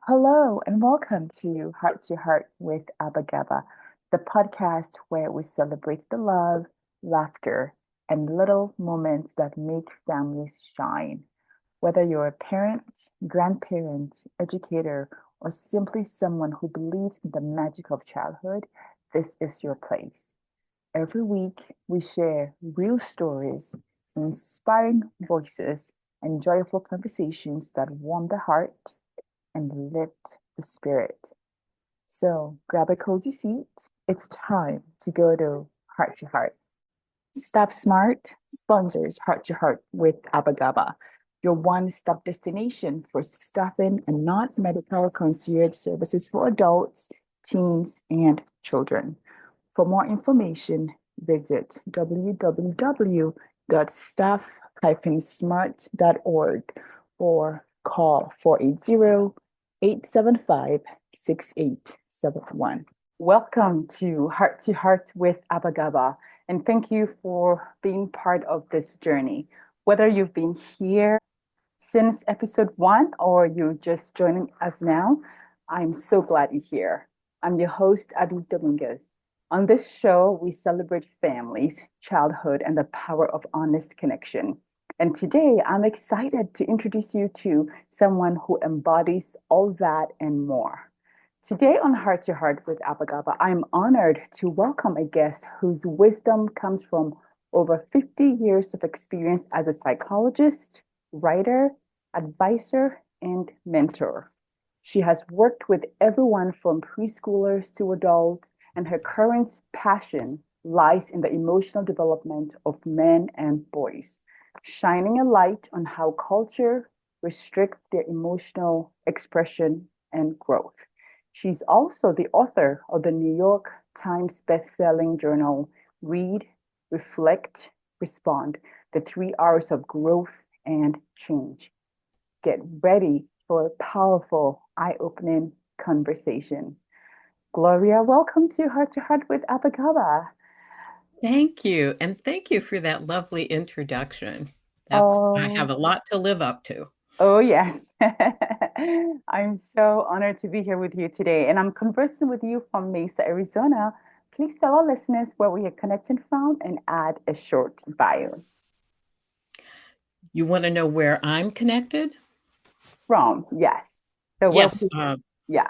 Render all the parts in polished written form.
Hello and welcome to Heart with Abagaba, the podcast where we celebrate the love, laughter, and little moments that make families shine. Whether you're a parent, grandparent, educator, or simply someone who believes in the magic of childhood, this is your place. Every week, we share real stories, inspiring voices, and joyful conversations that warm the heart and lift the spirit. So grab a cozy seat. It's time to go to Heart to Heart. Stop Smart sponsors Heart to Heart with Abagaba, your one-stop destination for stuffing and not medical concierge services for adults, teens, and children. For more information, visit www.staff-smart.org or call 480-875-6871. Welcome to Heart with Abagaba, and thank you for being part of this journey. Whether you've been here since episode one or you're just joining us now, I'm so glad you're here. I'm your host, Abby Dominguez. On this show, we celebrate families, childhood, and the power of honest connection. And today, I'm excited to introduce you to someone who embodies all that and more. Today on Heart to Heart with Abagaba, I'm honored to welcome a guest whose wisdom comes from over 50 years of experience as a psychologist, writer, advisor, and mentor. She has worked with everyone from preschoolers to adults, and her current passion lies in the emotional development of men and boys, shining a light on how culture restricts their emotional expression and growth. She's also the author of the New York Times best-selling journal, Read, Reflect, Respond, The 3 Hours of Growth and Change. Get ready for a powerful, eye-opening conversation. Gloria, welcome to Heart with Abagaba. Thank you. And thank you for that lovely introduction. I have Oh, a lot to live up to. oh yes. I'm so honored to be here with you today. And I'm conversing with you from Mesa, Arizona. Please tell our listeners where we are connecting from and add a short bio. You want to know where I'm connected? From, yes. So where Yes, we, yeah.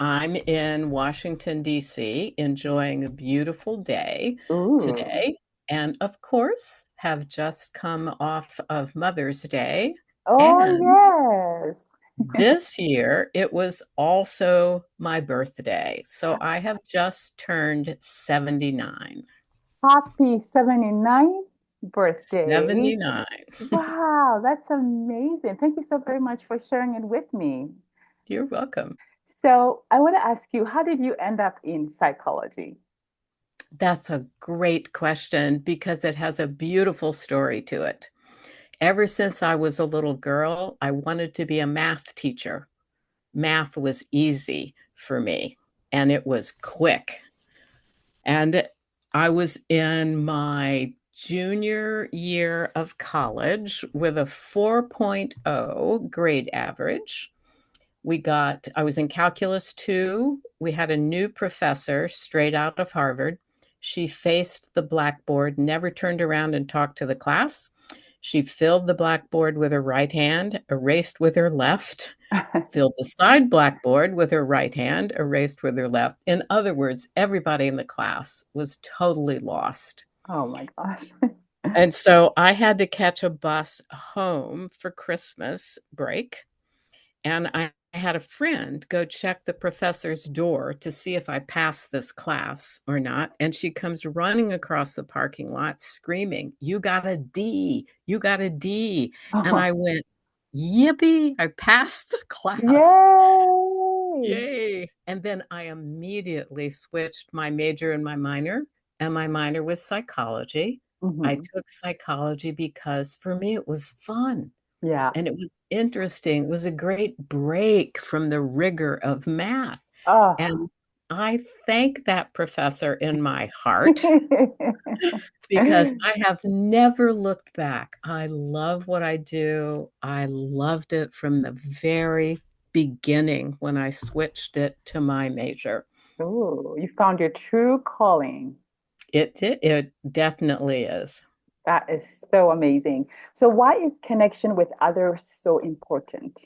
I'm in Washington, D.C., enjoying a beautiful day Ooh. today. And of course, have just come off of Mother's Day. Oh And yes. this year, it was also my birthday. So I have just turned 79. Happy 79th birthday. 79. Wow, that's amazing. Thank you so very much for sharing it with me. You're welcome. So, I want to ask you, how did you end up in psychology? That's a great question because it has a beautiful story to it. Ever since I was a little girl, I wanted to be a math teacher. Math was easy for me and it was quick. And I was in my junior year of college with a 4.0 grade average. I was in calculus 2. We had a new professor straight out of Harvard. She faced the blackboard, never turned around and talked to the class. She filled the blackboard with her right hand, erased with her left, filled the side blackboard with her right hand, erased with her left. In other words, everybody in the class was totally lost. Oh my gosh. And so I had to catch a bus home for Christmas break. And I had a friend go check the professor's door to see if I passed this class or not. And she comes running across the parking lot screaming, "You got a D! You got a D!" And Oh, I went, "Yippee! I passed the class. yay! Yay!" And then I immediately switched my major and my minor, and my minor was psychology. I Hmm. took psychology because for me it was fun. Yeah. And it was interesting. It was a great break from the rigor of math. Oh. And I thank that professor in my heart because I have never looked back. I love what I do. I loved it from the very beginning when I switched it to my major. Oh, you found your true calling. It definitely is. That is so amazing. So why is connection with others so important?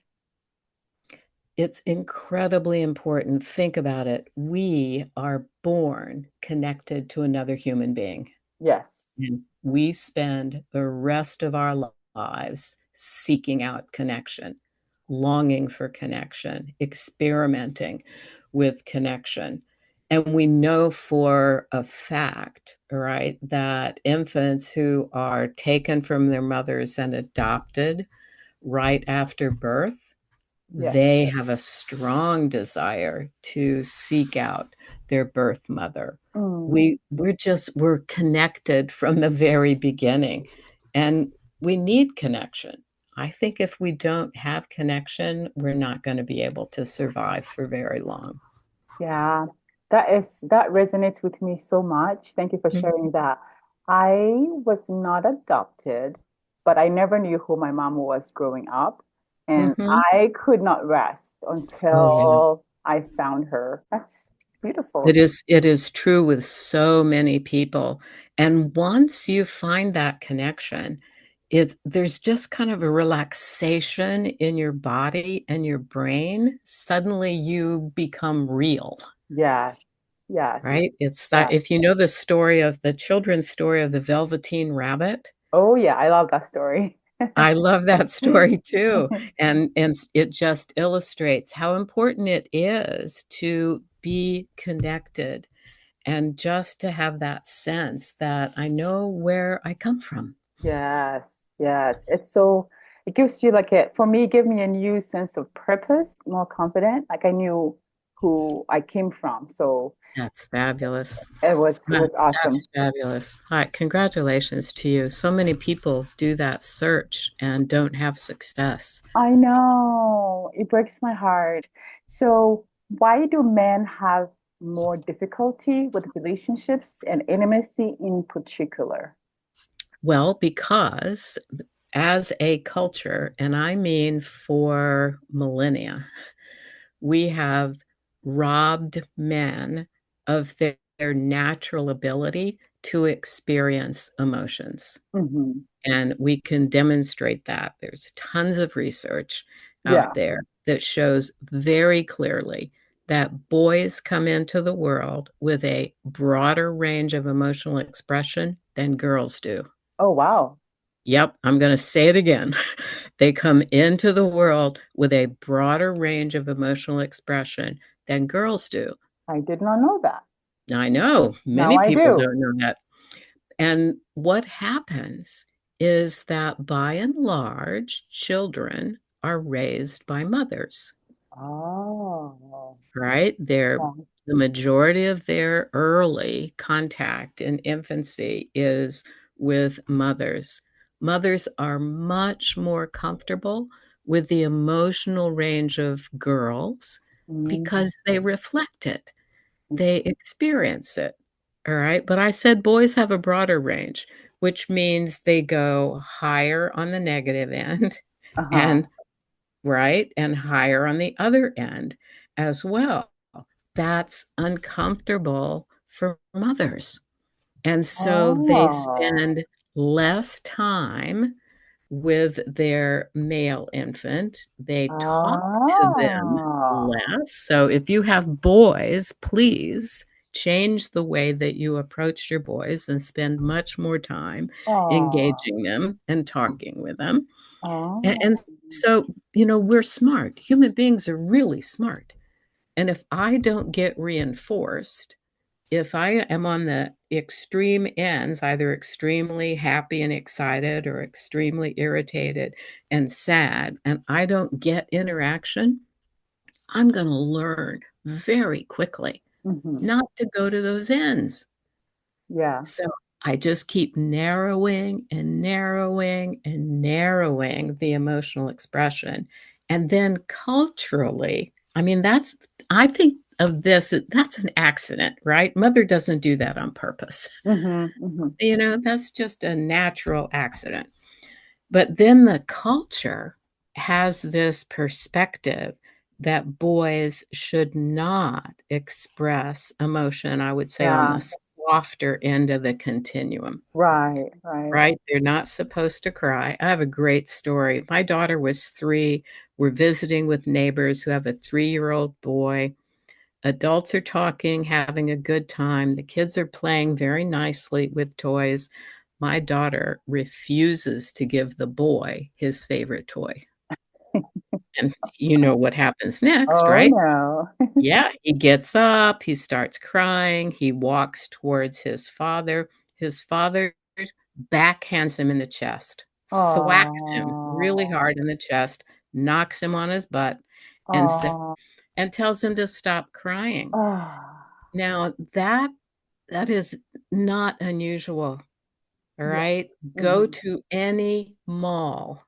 It's incredibly important. Think about it. We are born connected to another human being, Yes. and we spend the rest of our lives seeking out connection, longing for connection, experimenting with connection. And we know for a fact, right, that infants who are taken from their mothers and adopted right after birth, they Yes. have a strong desire to seek out their birth mother. Mm, We're connected from the very beginning, and we need connection. I think if we don't have connection, we're not going to be able to survive for very long. yeah. That resonates with me so much. Thank you for sharing Mhm. that. I was not adopted, but I never knew who my mom was growing up. And Mhm. I could not rest Oh yeah. until I found her. That's beautiful. It is true with so many people, and once you find that connection, there's just kind of a relaxation in your body and your brain. Suddenly, you become real, Yes. Yes. right? It's Yeah. that if you know the story of the children's story of the Velveteen Rabbit, Oh yeah, I love that story. I love that story too, and it just illustrates how important it is to be connected and just to have that sense that I know where I come from. Yes, yes. It gives you like for me, it gave me a new sense of purpose, more confident. Like I knew who I came from. So That's fabulous. it That was awesome. that's fabulous. Hi, congratulations to you. So many people do that search and don't have success. I know. It breaks my heart. So why do men have more difficulty with relationships and intimacy in particular? Well, because as a culture, and I mean for millennia, we have robbed men of their natural ability to experience emotions. Hmm. And we can demonstrate that. There's tons of research out Yeah. there that shows very clearly that boys come into the world with a broader range of emotional expression than girls do. Oh, wow. Yep, I'm going to say it again. They come into the world with a broader range of emotional expression than girls do. I did not know that. I know Now many I people do. don't know that. And what happens is that by and large, children are raised by mothers, Oh, right? yeah. The majority of their early contact in infancy is with mothers. Mothers are much more comfortable with the emotional range of girls Mm, because they reflect it. They experience it, all right? But I said boys have a broader range, which means they go higher on the negative end uh-huh. and right, and higher on the other end as well. That's uncomfortable for mothers. And so they Oh, spend less time with their male infant. They talk to them oh, less. So if you have boys, please change the way that you approach your boys and spend much more time oh, engaging them and talking with them. And oh. so, we're smart. Human beings are really smart. And if I don't get reinforced, if I am on the extreme ends, either extremely happy and excited or extremely irritated and sad, and I don't get interaction, I'm going to learn very quickly Hmm. not to go to those ends. Yeah. So I just keep narrowing and narrowing and narrowing the emotional expression. And then culturally, I mean, I think of this, that's an accident, right? Mother doesn't do that on purpose. Hmm. Hmm. That's just a natural accident. But then the culture has this perspective that boys should not express emotion, I would say, on Yeah. the softer end of the continuum, Right. Right. right? They're not supposed to cry. I have a great story. My daughter was 3. We're visiting with neighbors who have a 3-year-old boy. Adults are talking, having a good time. The kids are playing very nicely with toys. My daughter refuses to give the boy his favorite toy. And you know what happens next, Oh right? no. Yeah, he gets up, he starts crying, he walks towards his father. His father backhands him in the chest, thwacks him really Oh. hard in the chest, knocks him on his butt, and Oh. and tells him to stop crying. Oh. Now that is not unusual, all Yeah. right? Go Hmm. to any mall,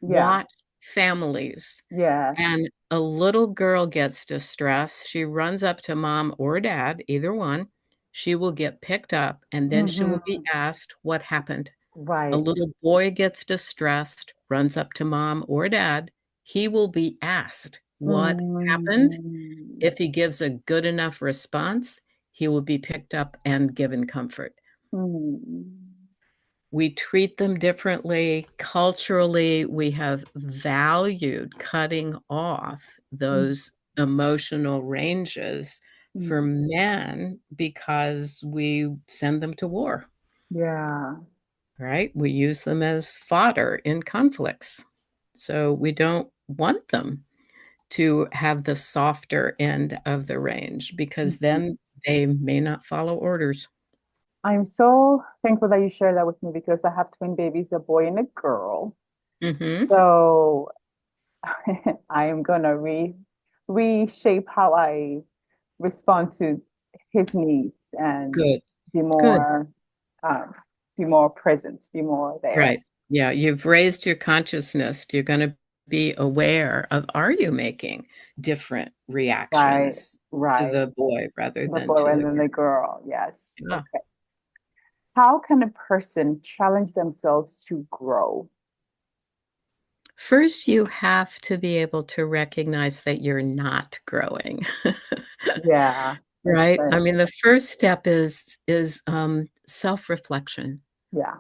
Yeah. watch families, Yeah. and a little girl gets distressed. She runs up to mom or dad, either one. She will get picked up, and then she will be Hmm. asked what happened. A Right. little boy gets distressed, runs up to mom or dad. He will be asked what happened. Hmm. If he gives a good enough response, he will be picked up and given comfort. Hmm. We treat them differently. Culturally, we have valued cutting off those emotional ranges for Hmm. men because we send them to war, Yeah. right? We use them as fodder in conflicts. So we don't want them to have the softer end of the range because Mhm. then they may not follow orders. I'm so thankful that you shared that with me because I have twin babies, a boy and a girl. Mhm. So I am gonna reshape how I respond to his needs and Good, be good. more um, be more present, be more there. Right. Yeah, you've raised your consciousness. You're gonna be aware of, are you making different Right, reactions to right. the boy rather The than boy to and the then girl? the girl. Yes. Yeah. Okay. How can a person challenge themselves to grow? First, you have to be able to recognize that you're not growing. Yeah, that's Right? right. I mean, the first step is self-reflection. Yeah,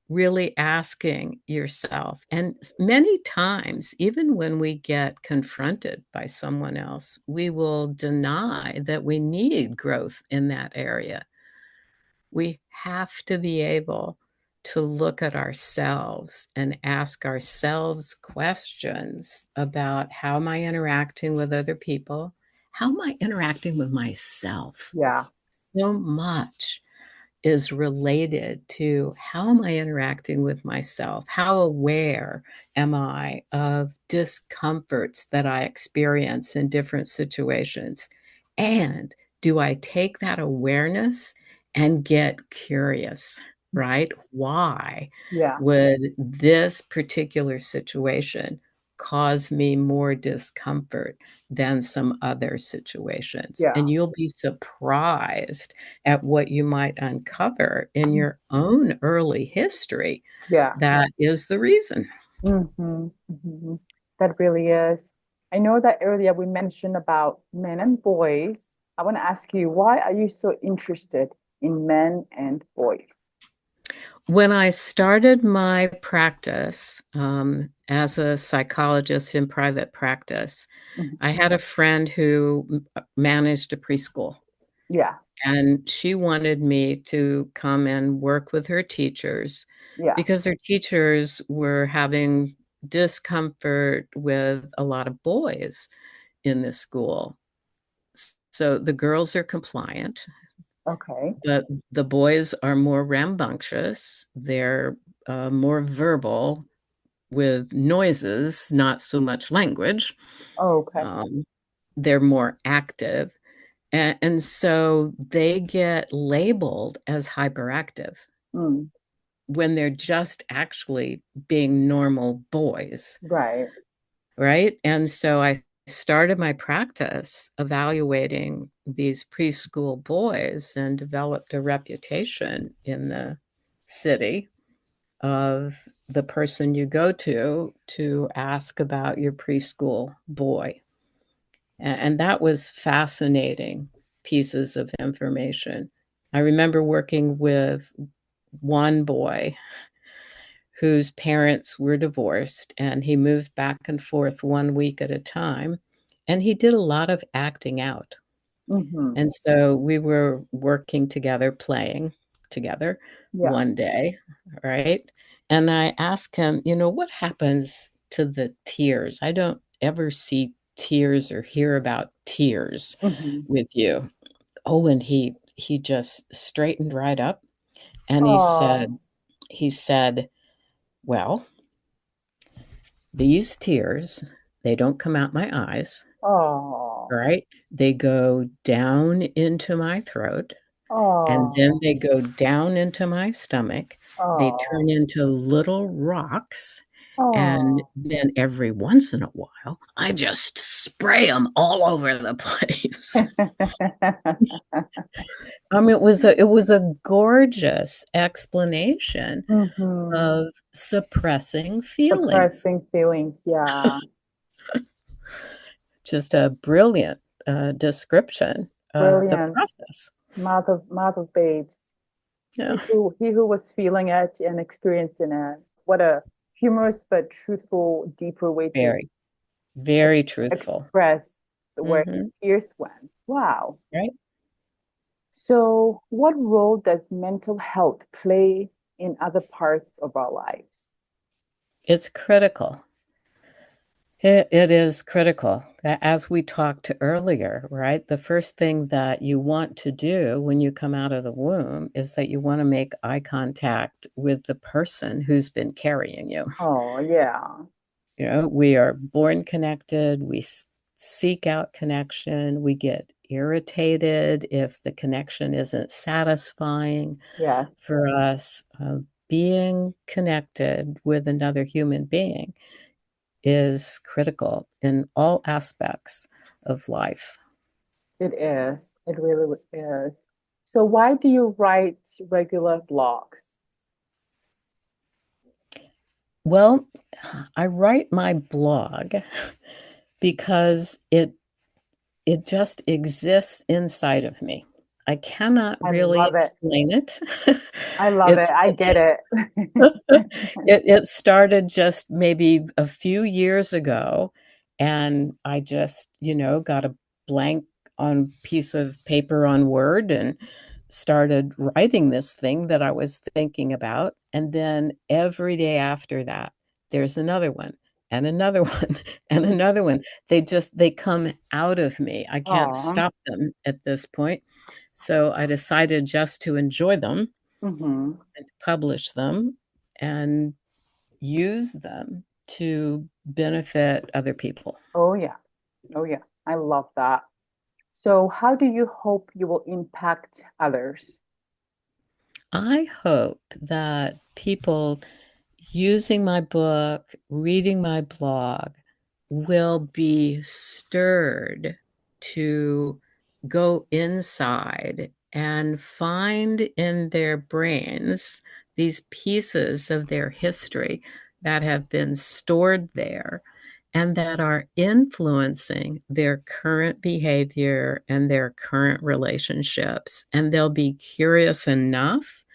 Really asking yourself. And many times, even when we get confronted by someone else, we will deny that we need growth in that area. We have to be able to look at ourselves and ask ourselves questions about, how am I interacting with other people? How am I interacting with myself? yeah, So much is related to, how am I interacting with myself? How aware am I of discomforts that I experience in different situations? And do I take that awareness and get curious, right? Why yeah, would this particular situation cause me more discomfort than some other situations? yeah, And you'll be surprised at what you might uncover in your own early history yeah. that is the reason. Hmm. Hmm. That really is. I know that earlier we mentioned about men and boys. I want to ask you, why are you so interested in men and boys? When I started my practice as a psychologist in private practice, Mhm. I had a friend who managed a preschool, Yeah, and she wanted me to come and work with her teachers yeah. because her teachers were having discomfort with a lot of boys in this school. So the girls are compliant, Okay. but the boys are more rambunctious. They're more verbal with noises, not so much language. Oh, okay. Um, they're more active. And so they get labeled as hyperactive Mm, when they're just actually being normal boys. right. Right? And so I started my practice evaluating these preschool boys and developed a reputation in the city of the person you go to ask about your preschool boy. And that was fascinating pieces of information. I remember working with one boy whose parents were divorced, and he moved back and forth 1 week at a time, and he did a lot of acting out. Mm-hmm. And so we were working together, playing together Yeah. one day, right? And I asked him, what happens to the tears? I don't ever see tears or hear about tears Mm-hmm. with you. Oh, and he just straightened right up and Oh, he said, "Well, these tears, they don't come out my eyes, oh, right? They go down into my throat and then oh, they go down into my stomach. They oh, turn into little rocks, and oh. then every once in a while, I just spray them all over the place." It was a gorgeous explanation Mm-hmm. of suppressing feelings. Suppressing feelings. Yeah. Just a brilliant, description of the Brilliant. process. Mouth of babes. Yeah, He who was feeling it and experiencing it. What a humorous but truthful, deeper way to very, very truthful. express where his Mhm, tears went. Wow. right? So, what role does mental health play in other parts of our lives? It's critical. It is critical. As we talked earlier, right? The first thing that you want to do when you come out of the womb is that you wanna make eye contact with the person who's been carrying you. Oh, yeah. We are born connected, we seek out connection, we get irritated if the connection isn't satisfying Yes, for us. Being connected with another human being is critical in all aspects of life. it is. It really is. So, why do you write regular blogs? Well, I write my blog because it just exists inside of me. I cannot I really love it. explain it. I love it. I It's get it. it started just maybe a few years ago, and I just, got a blank on piece of paper on Word and started writing this thing that I was thinking about, and then every day after that, there's another one, and another one, and another one. They come out of me. I can't Oh, stop them at this point. So I decided just to enjoy them hmm. and publish them and use them to benefit other people. Oh, yeah. Oh, yeah. I love that. So, how do you hope you will impact others? I hope that people using my book, reading my blog, will be stirred to go inside and find in their brains these pieces of their history that have been stored there and that are influencing their current behavior and their current relationships. And they'll be curious enough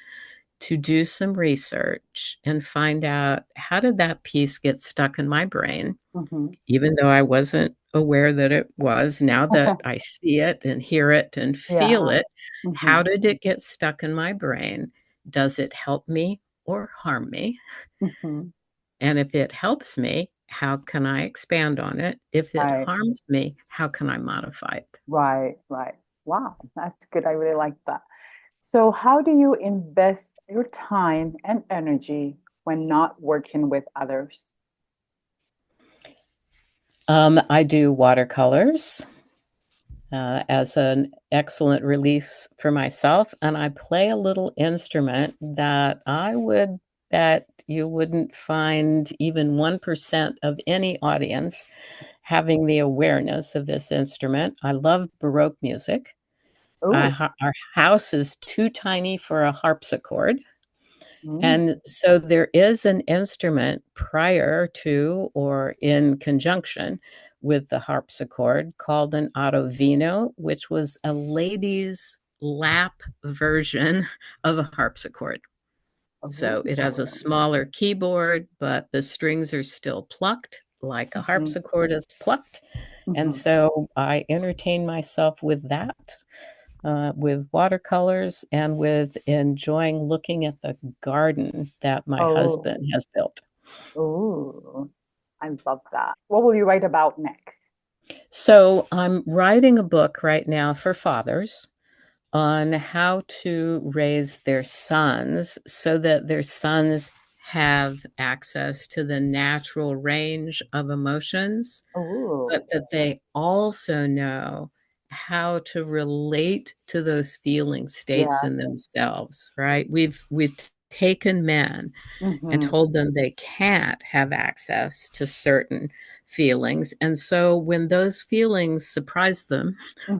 to do some research and find out, how did that piece get stuck in my brain, Hmm. even though I wasn't aware that it was. Now that I see it and hear it and feel Yeah. it, Hmm. how did it get stuck in my brain? Does it help me or harm me? Hmm. And if it helps me, how can I expand on it? If it Right. harms me, how can I modify it? Right. Right. Wow. That's good. I really like that. So, how do you invest your time and energy when not working with others? I do watercolors as an excellent release for myself. And I play a little instrument that I would bet you wouldn't find even 1% of any audience having the awareness of this instrument. I love Baroque music. Oh, Our house is too tiny for a harpsichord. Mm. And so there is an instrument prior to or in conjunction with the harpsichord called an ottavino, which was a lady's lap version of a harpsichord. So it has a Oh. smaller keyboard, but the strings are still plucked like a Mhm, harpsichord is plucked. And mhm. so I entertain myself with that, with watercolors and with enjoying looking at the garden that my Oh, husband has built. ooh, I love that. What will you write about next? So I'm writing a book right now for fathers on how to raise their sons so that their sons have access to the natural range of emotions, but Oh, that they also know how to relate to those feeling states yeah. in themselves, right? We've taken men and Mm-hmm. told them they can't have access to certain feelings. And so when those feelings surprise them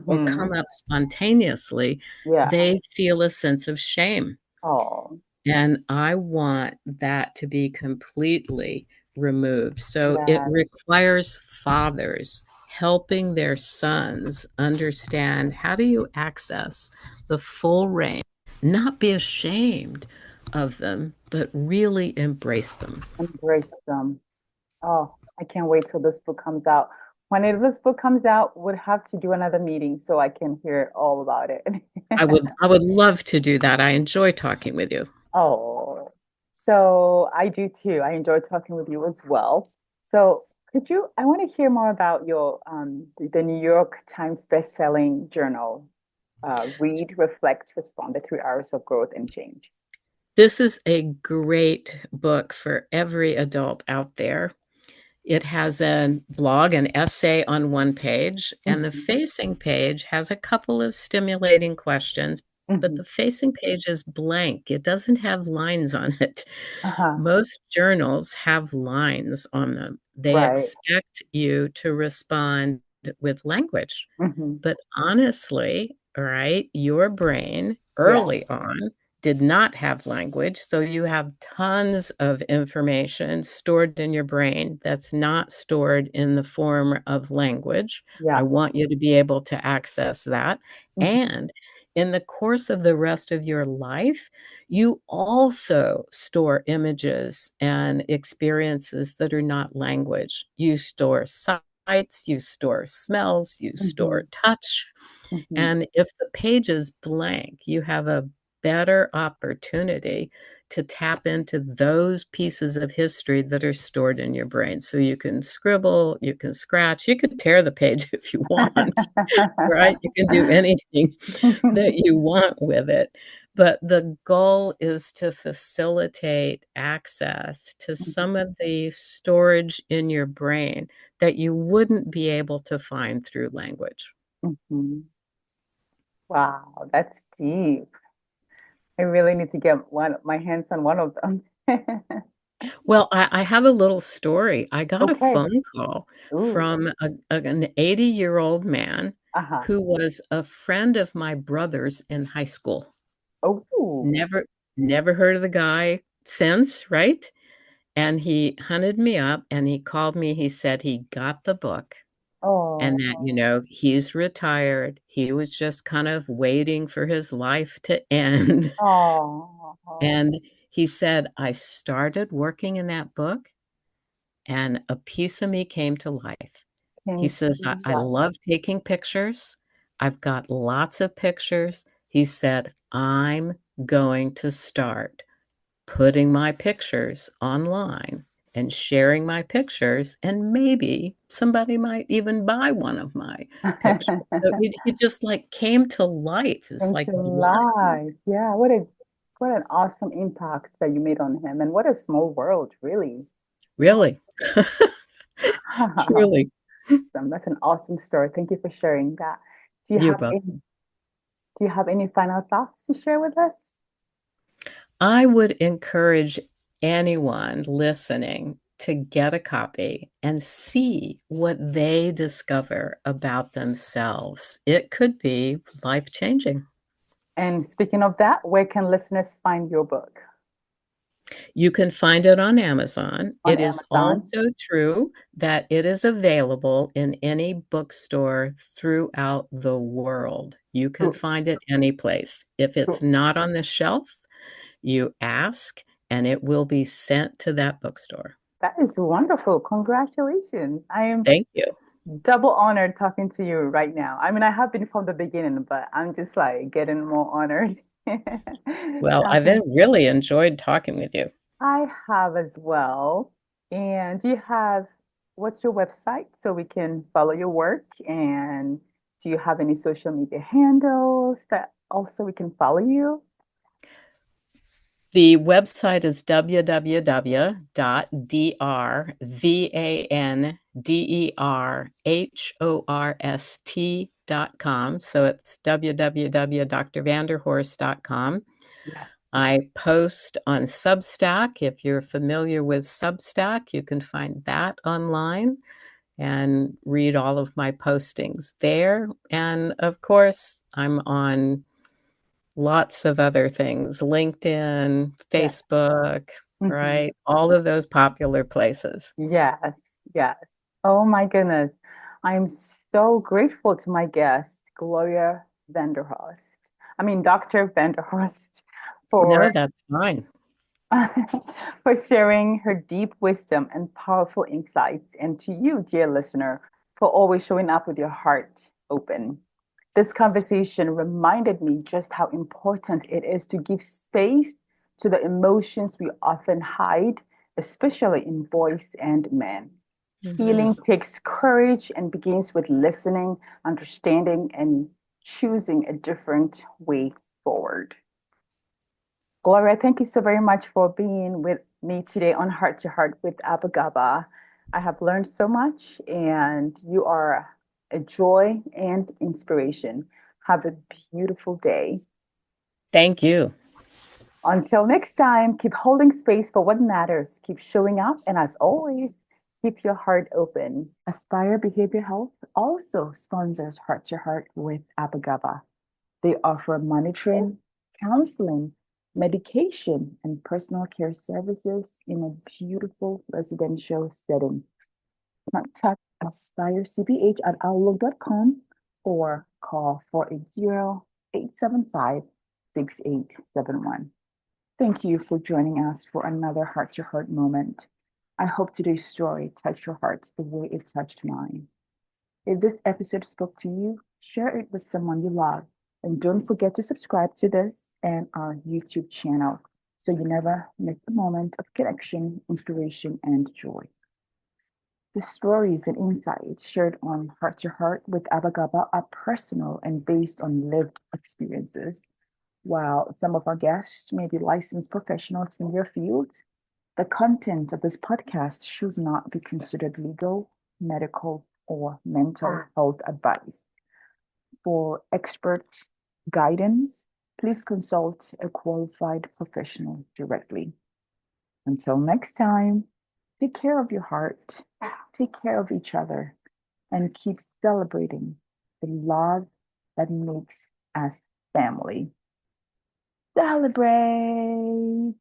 or Mm-hmm. come up spontaneously, Yeah. they feel a sense of shame. Oh, And I want that to be completely removed. So it yes. requires fathers helping their sons understand how do you access the full range, not be ashamed of them, but really embrace them. Embrace them. Oh, I can't wait till this book comes out. When this book comes out, we'll have to do another meeting so I can hear all about it. I would love to do that. I enjoy talking with you. Oh, so I do too. I enjoy talking with you as well. So I want to hear more about your the New York Times best-selling journal, Read, Reflect, Respond, the 3 hours of growth and change. This is a great book for every adult out there. It has a blog, an essay on one page, and the Hmm. facing page has a couple of stimulating questions, but Hmm. the facing page is blank. It doesn't have lines on it. Uh-huh. Most journals have lines on them. They Right. expect you to respond with language. Hmm. But honestly, right, your brain Yeah. early on did not have language. So you have tons of information stored in your brain that's not stored in the form of language. I Yeah. want you to be able to access that. Hmm. And in the course of the rest of your life, you also store images and experiences that are not language. You store sights, you store smells, you store Hmm. touch. Hmm. And if the page is blank, you have a better opportunity to tap into those pieces of history that are stored in your brain. So you can scribble, you can scratch, you can tear the page if you want, right? You can do anything that you want with it. But the goal is to facilitate access to some of the storage in your brain that you wouldn't be able to find through language. Hmm. Wow, that's deep. I really need to get my hands on one of them. Well, I have a little story. I got a Okay. phone call Ooh. from an 80-year-old man Uh-huh. who was a friend of my brother's in high school. Oh. Never never heard of the guy since, right? And he hunted me up and he called me. He said he got the book and that, Oh. he's retired. He was just kind of waiting for his life to end. Oh. And he said, I started working in that book and a piece of me came to life. He Came says, to I life. love taking pictures. I've got lots of pictures. He said, I'm going to start putting my pictures online and sharing my pictures, and maybe somebody might even buy one of my pictures. So he just like came to life. It's Came like to blossomed. life. Yeah, what an awesome impact that you made on him. And what a small world, really. Oh. Really, truly. That's an awesome story. Thank you for sharing that. Do you You're have any welcome. do you have any final thoughts to share with us? I would encourage anyone listening to get a copy and see what they discover about themselves. It could be life changing. And speaking of that, where can listeners find your book? You can find it on Amazon. On It is Amazon? also true that it is available in any bookstore throughout the world. You can True, find it any place. If it's true. not on the shelf, you ask and it will be sent to that bookstore. That is wonderful. Congratulations. I am Thank you. double honored talking to you right now. I mean, I have been from the beginning, but I'm just like getting more honored Well, I've talking. really enjoyed talking with you. I have as well. And do you have, what's your website so we can follow your work? And do you have any social media handles that also we can follow you? The website is www.drvanderhorst.com. So it's www.drvanderhorst.com. Yes. I post on Substack. If you're familiar with Substack, you can find that online and read all of my postings there. And of course, I'm on lots of other things, LinkedIn, Yeah. Facebook, Mhm. right? All of those popular places. Yes, yes. Oh my goodness. I'm so grateful to my guest, Gloria Vanderhorst. I mean, Dr. Vanderhorst, No, for that's fine. for sharing her deep wisdom and powerful insights, and to you, dear listener, for always showing up with your heart open. This conversation reminded me just how important it is to give space to the emotions we often hide, especially in voice and men. Mhm. Healing takes courage and begins with listening, understanding, and choosing a different way forward. Gloria, thank you so very much for being with me today on Heart to Heart with Abagaba. I have learned so much, and you are a joy and inspiration. Have a beautiful day. Thank you. Until next time, keep holding space for what matters, keep showing up, and as always, keep your heart open. Aspire Behavior Health also sponsors Heart to Heart with Abagaba. They offer monitoring, counseling, medication, and personal care services in a beautiful residential setting. Contact Aspire CBH at outlook.com or call 480-875-6871. Thank you for joining us for another heart to heart moment. I hope today's story touched your heart the way it touched mine. If this episode spoke to you, share it with someone you love. And don't forget to subscribe to this and our YouTube channel so you never miss a moment of connection, inspiration, and joy. The stories and insights shared on Heart to Heart with Abagaba are personal and based on lived experiences. While some of our guests may be licensed professionals in their fields, the content of this podcast should not be considered legal, medical, or mental health advice. For expert guidance, please consult a qualified professional directly. Until next time, take care of your heart, take care of each other, and keep celebrating the love that makes us family. Celebrate!